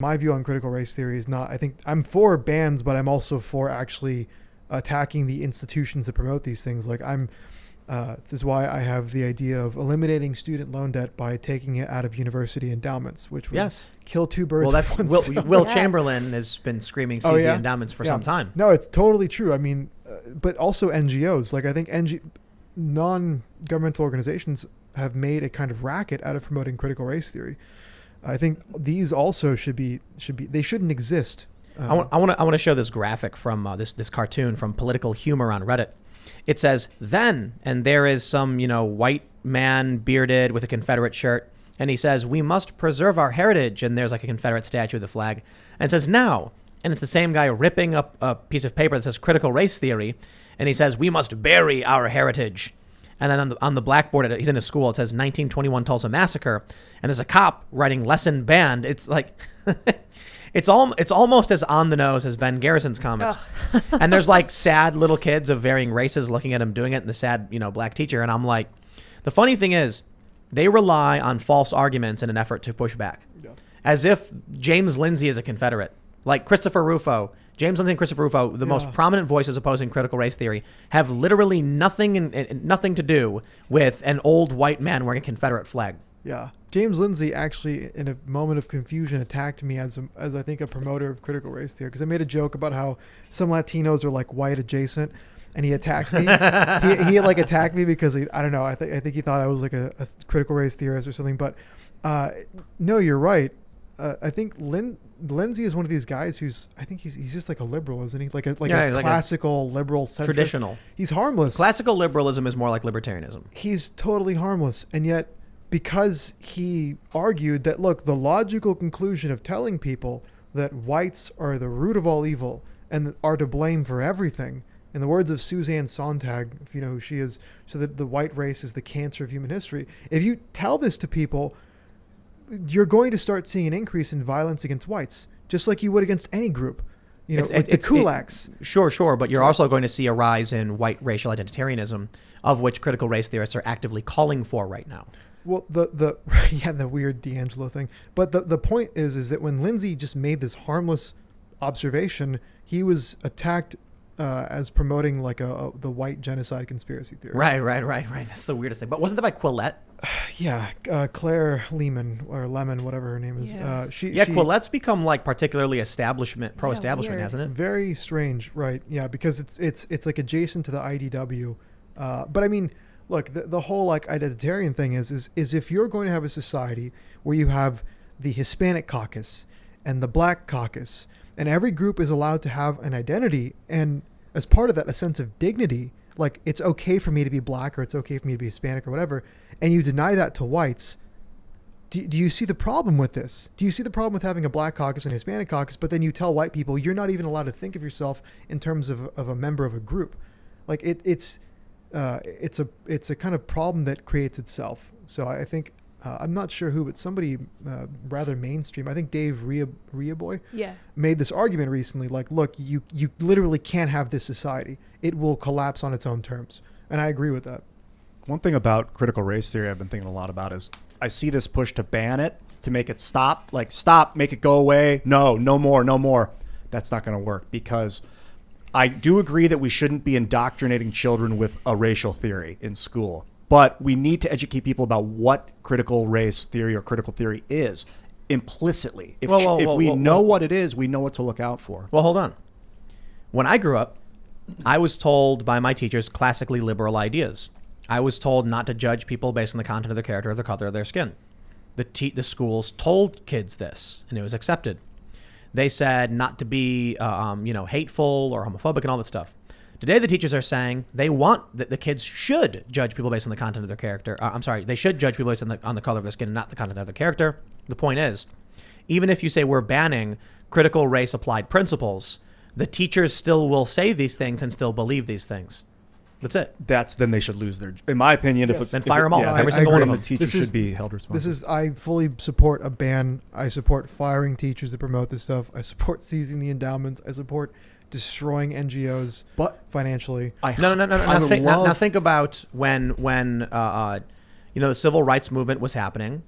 My view on critical race theory is not, I think I'm for bans, but I'm also for actually attacking the institutions that promote these things. Like this is why I have the idea of eliminating student loan debt by taking it out of university endowments, which would kill two birds with one stone. Will Chamberlain has been screaming seize the endowments for some time. No, it's totally true. I mean, but also NGOs. Like I think non-governmental organizations have made a kind of racket out of promoting critical race theory. I think these also should be they shouldn't exist. I want to show this graphic from this cartoon from Political Humor on Reddit. It says, then, and there is some, white man bearded with a Confederate shirt. And he says, we must preserve our heritage. And there's like a Confederate statue of the flag. And it says, now. And it's the same guy ripping up a piece of paper that says critical race theory. And he says, we must bury our heritage. And then on the blackboard, he's in a school, it says 1921 Tulsa Massacre. And there's a cop writing lesson banned. It's like... It's almost as on the nose as Ben Garrison's comics. And there's like sad little kids of varying races looking at him doing it, and the sad, black teacher. And I'm like, the funny thing is, they rely on false arguments in an effort to push back. Yeah. As if James Lindsay is a Confederate. Like Christopher Rufo, James Lindsay and Christopher Rufo, the most prominent voices opposing critical race theory, have literally nothing to do with an old white man wearing a Confederate flag. Yeah. James Lindsay actually, in a moment of confusion, attacked me as I think a promoter of critical race theory, because I made a joke about how some Latinos are like white adjacent, and he attacked me. he like attacked me because I don't know. I think he thought I was like a critical race theorist or something. But no, you're right. I think Lindsay is one of these guys who's, I think he's just like a liberal, isn't he? Like a classical liberal centrist. Traditional. He's harmless. Classical liberalism is more like libertarianism. He's totally harmless, and yet, because he argued that, look, the logical conclusion of telling people that whites are the root of all evil and are to blame for everything, in the words of Suzanne Sontag, if you know who she is, so that the white race is the cancer of human history. If you tell this to people, you're going to start seeing an increase in violence against whites, just like you would against any group. The kulaks. Sure, but you're also going to see a rise in white racial identitarianism, of which critical race theorists are actively calling for right now. Well, the weird D'Angelo thing. But the point is that when Lindsay just made this harmless observation, he was attacked as promoting like the white genocide conspiracy theory. Right. That's the weirdest thing. But wasn't that by Quillette? Yeah, Claire Lehman or Lemon, whatever her name is. Yeah. Quillette's become like particularly pro-establishment, hasn't it? Very strange, right? Yeah, because it's like adjacent to the IDW. But I mean, look, the whole like identitarian thing is if you're going to have a society where you have the Hispanic caucus and the Black caucus, and every group is allowed to have an identity, and as part of that, a sense of dignity, like it's okay for me to be Black or it's okay for me to be Hispanic or whatever, and you deny that to whites, do you see the problem with this? Do you see the problem with having a Black caucus and a Hispanic caucus, but then you tell white people you're not even allowed to think of yourself in terms of a member of a group? Like it's a kind of problem that creates itself. So I think I'm not sure who, but somebody rather mainstream. I think Dave Riaboy made this argument recently. Like, look, you literally can't have this society. It will collapse on its own terms, and I agree with that. One thing about critical race theory I've been thinking a lot about is I see this push to ban it, to make it stop. Like, stop, make it go away. No more. That's not going to work, because I do agree that we shouldn't be indoctrinating children with a racial theory in school, but we need to educate people about what critical race theory or critical theory is implicitly. If we know what it is, we know what to look out for. Well, hold on. When I grew up, I was told by my teachers classically liberal ideas. I was told not to judge people based on the content of their character or the color of their skin. The schools told kids this, and it was accepted. They said not to be, hateful or homophobic and all that stuff. Today, the teachers are saying they want that the kids should judge people based on the content of their character. They should judge people based on the color of their skin and not the content of their character. The point is, even if you say we're banning critical race applied principles, the teachers still will say these things and still believe these things. That's it. Then they should lose their, in my opinion, then fire them all. Every single one of them. The teacher should be held responsible. I fully support a ban. I support firing teachers that promote this stuff. I support seizing the endowments. I support destroying NGOs financially. Now think about when the civil rights movement was happening.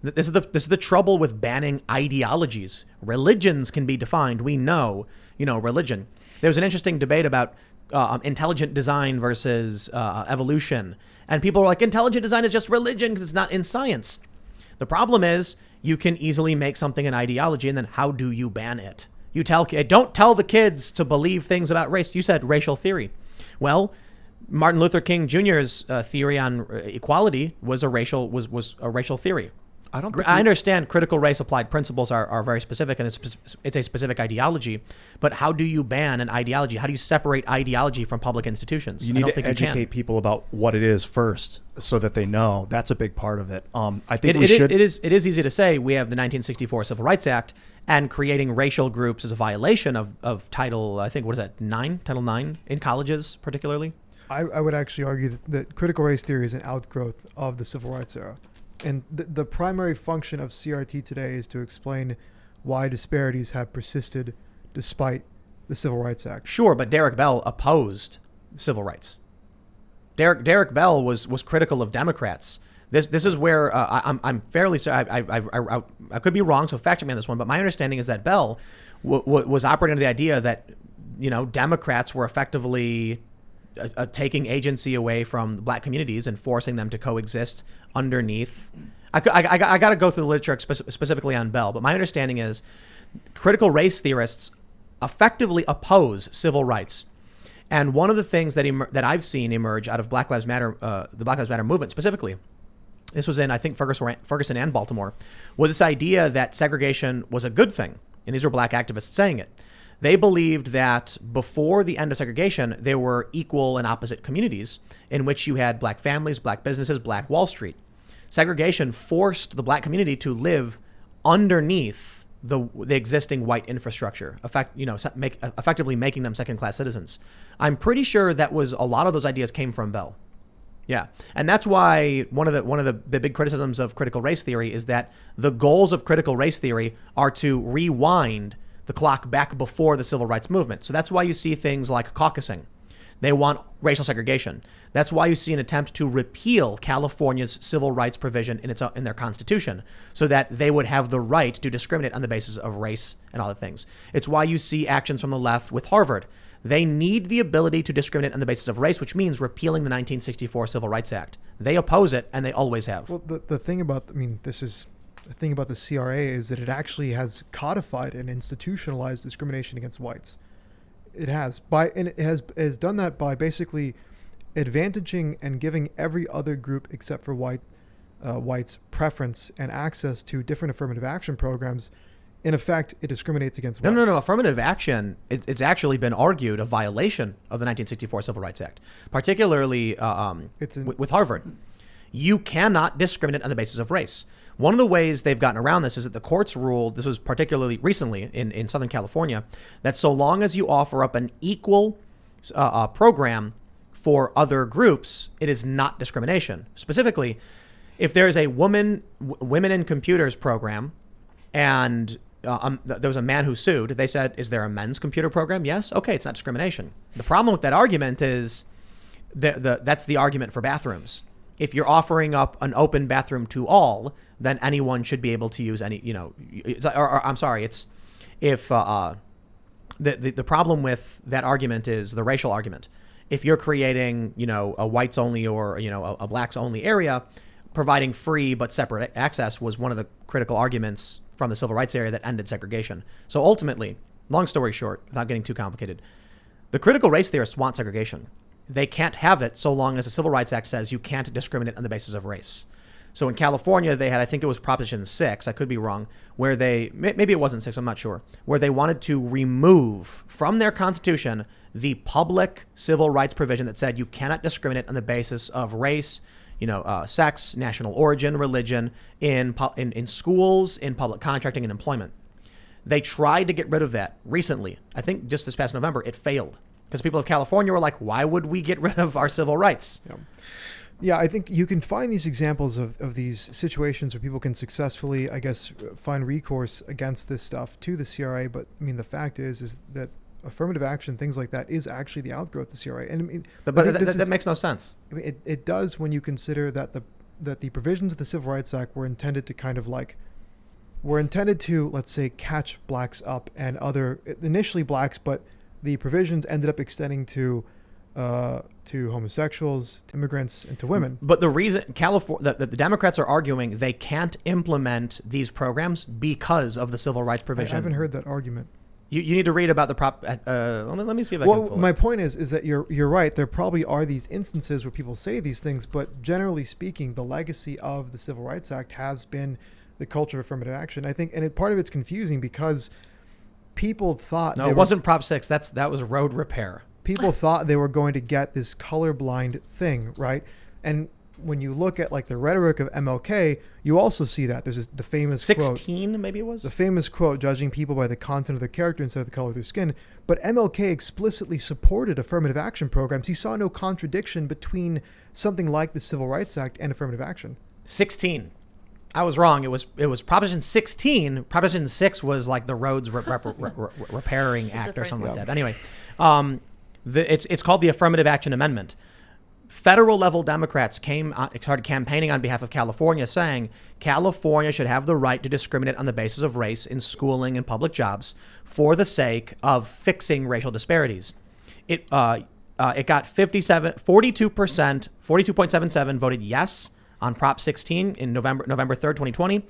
This is the trouble with banning ideologies. Religions can be defined. We know, religion. There's an interesting debate about intelligent design versus evolution. And people are like, intelligent design is just religion because it's not in science. The problem is you can easily make something an ideology, and then how do you ban it? Don't tell the kids to believe things about race. You said racial theory. Well, Martin Luther King Jr.'s theory on equality was a racial theory. I understand critical race applied principles are very specific, and it's a specific ideology. But how do you ban an ideology? How do you separate ideology from public institutions? You need to educate people about what it is first, so that they know. That's a big part of it. I think it is easy to say we have the 1964 Civil Rights Act, and creating racial groups is a violation of Title, I think, what is that, 9? Title 9 in colleges, particularly. I would actually argue that critical race theory is an outgrowth of the Civil Rights era. And the primary function of CRT today is to explain why disparities have persisted despite the Civil Rights Act. Sure, but Derek Bell opposed civil rights. Derek Bell was critical of Democrats. This is where I'm fairly certain. I could be wrong, so fact check me on this one. But my understanding is that Bell was operating under the idea that Democrats were effectively taking agency away from the black communities and forcing them to coexist underneath. I got to go through the literature specifically on Bell, but my understanding is critical race theorists effectively oppose civil rights. And one of the things that I've seen emerge out of Black Lives Matter, the Black Lives Matter movement specifically, this was in, I think, Ferguson and Baltimore, was this idea that segregation was a good thing. And these were black activists saying it. They believed that before the end of segregation, there were equal and opposite communities in which you had black families, black businesses, black Wall Street. Segregation forced the black community to live underneath the existing white infrastructure, effectively making them second-class citizens. I'm pretty sure that was a lot of those ideas came from Bell. Yeah, and that's why one of the big criticisms of critical race theory is that the goals of critical race theory are to rewind the clock back before the civil rights movement. So that's why you see things like caucusing. They want racial segregation. That's why you see an attempt to repeal California's civil rights provision in their constitution, so that they would have the right to discriminate on the basis of race and other things. It's why you see actions from the left with Harvard. They need the ability to discriminate on the basis of race, which means repealing the 1964 Civil Rights Act. They oppose it, and they always have. Well, the thing about, the thing about the CRA is that it actually has codified and institutionalized discrimination against whites. It has has done that by basically advantaging and giving every other group except for whites preference and access to different affirmative action programs. In effect, it discriminates against whites. No. Affirmative action, it's actually been argued a violation of the 1964 Civil Rights Act, particularly with Harvard. You cannot discriminate on the basis of race. One of the ways they've gotten around this is that the courts ruled, this was particularly recently in Southern California, that so long as you offer up an equal program for other groups, it is not discrimination. Specifically, if there is a Women in Computers program, and there was a man who sued, they said, is there a men's computer program? Yes. Okay, it's not discrimination. The problem with that argument is that's the argument for bathrooms. If you're offering up an open bathroom to all, then anyone should be able to use any, I'm sorry, it's if the problem with that argument is the racial argument. If you're creating, a whites only or, a blacks only area, providing free but separate access was one of the critical arguments from the civil rights area that ended segregation. So ultimately, long story short, without getting too complicated, the critical race theorists want segregation. They can't have it so long as the Civil Rights Act says you can't discriminate on the basis of race. So in California, they had, I think it was Proposition 6, I could be wrong, where maybe it wasn't 6, I'm not sure, where they wanted to remove from their constitution the public civil rights provision that said you cannot discriminate on the basis of race, sex, national origin, religion, in schools, in public contracting and employment. They tried to get rid of that recently. I think just this past November, it failed. Because people of California were like, why would we get rid of our civil rights? Yeah, I think you can find these examples of these situations where people can successfully, I guess, find recourse against this stuff to the CRA. But the fact is that affirmative action, things like that, is actually the outgrowth of the CRA. And but that makes no sense. It does when you consider that the provisions of the Civil Rights Act were intended to kind of like, let's say, catch blacks up and initially blacks, but the provisions ended up extending to homosexuals, to immigrants, and to women. But the reason the Democrats are arguing they can't implement these programs because of the civil rights provision. I haven't heard that argument. You need to read about the prop. Let me see if I can Well, pull my it. point is that you're right. There probably are these instances where people say these things, but generally speaking, the legacy of the Civil Rights Act has been the culture of affirmative action. I think, and part of it's confusing because people thought No, it wasn't Prop 6. That was road repair. People thought they were going to get this colorblind thing, right? And when you look at like the rhetoric of MLK, you also see that there's the famous 16, quote, maybe it was the famous quote, judging people by the content of their character instead of the color of their skin. But MLK explicitly supported affirmative action programs. He saw no contradiction between something like the Civil Rights Act and affirmative action. 16. I was wrong. It was Proposition 16. Proposition 6 was like the roads repairing act or something like that. Anyway, it's called the Affirmative Action Amendment. Federal level Democrats started campaigning on behalf of California, saying California should have the right to discriminate on the basis of race in schooling and public jobs for the sake of fixing racial disparities. It got 42.77 voted yes on Prop 16 in November 3rd, 2020.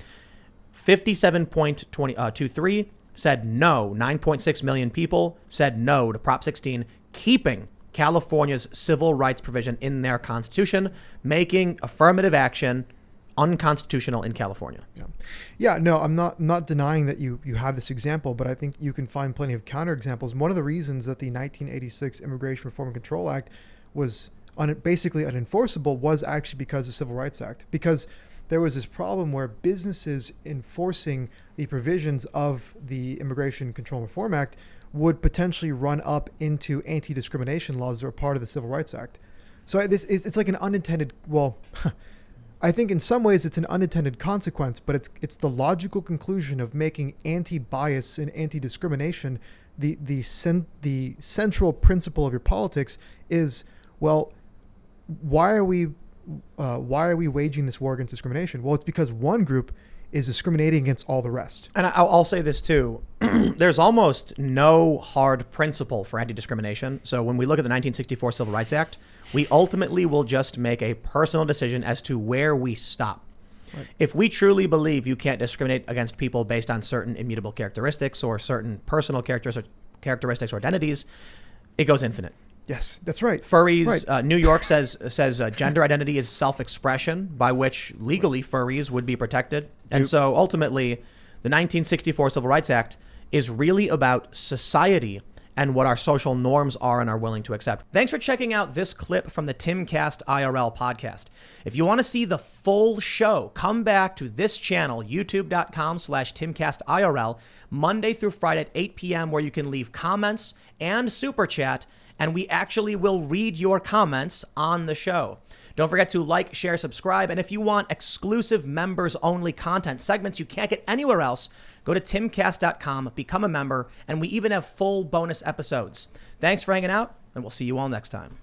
57.23 said no. 9.6 million people said no to Prop 16, keeping California's civil rights provision in their constitution, making affirmative action unconstitutional in California. Yeah. No, I'm not denying that you have this example, but I think you can find plenty of counterexamples. One of the reasons that the 1986 Immigration Reform and Control Act was basically unenforceable was actually because of the Civil Rights Act, because there was this problem where businesses enforcing the provisions of the Immigration Control and Reform Act would potentially run up into anti-discrimination laws that were part of the Civil Rights Act. So it's like an unintended, well, I think in some ways it's an unintended consequence, but it's the logical conclusion of making anti-bias and anti-discrimination the central principle of your politics is, well, why are we waging this war against discrimination? Well, it's because one group is discriminating against all the rest. And I'll say this too. There's almost no hard principle for anti-discrimination. So when we look at the 1964 Civil Rights Act, we ultimately will just make a personal decision as to where we stop. Right. If we truly believe you can't discriminate against people based on certain immutable characteristics or certain personal characteristics or identities, it goes infinite. Yes, that's right. Furries, right. New York says gender identity is self-expression, by which legally furries would be protected. And so ultimately, the 1964 Civil Rights Act is really about society and what our social norms are and are willing to accept. Thanks for checking out this clip from the Timcast IRL podcast. If you want to see the full show, come back to this channel, youtube.com/TimcastIRL, Monday through Friday at 8 p.m., where you can leave comments and super chat, and we actually will read your comments on the show. Don't forget to like, share, subscribe, and if you want exclusive members-only content, segments you can't get anywhere else, go to timcast.com, become a member, and we even have full bonus episodes. Thanks for hanging out, and we'll see you all next time.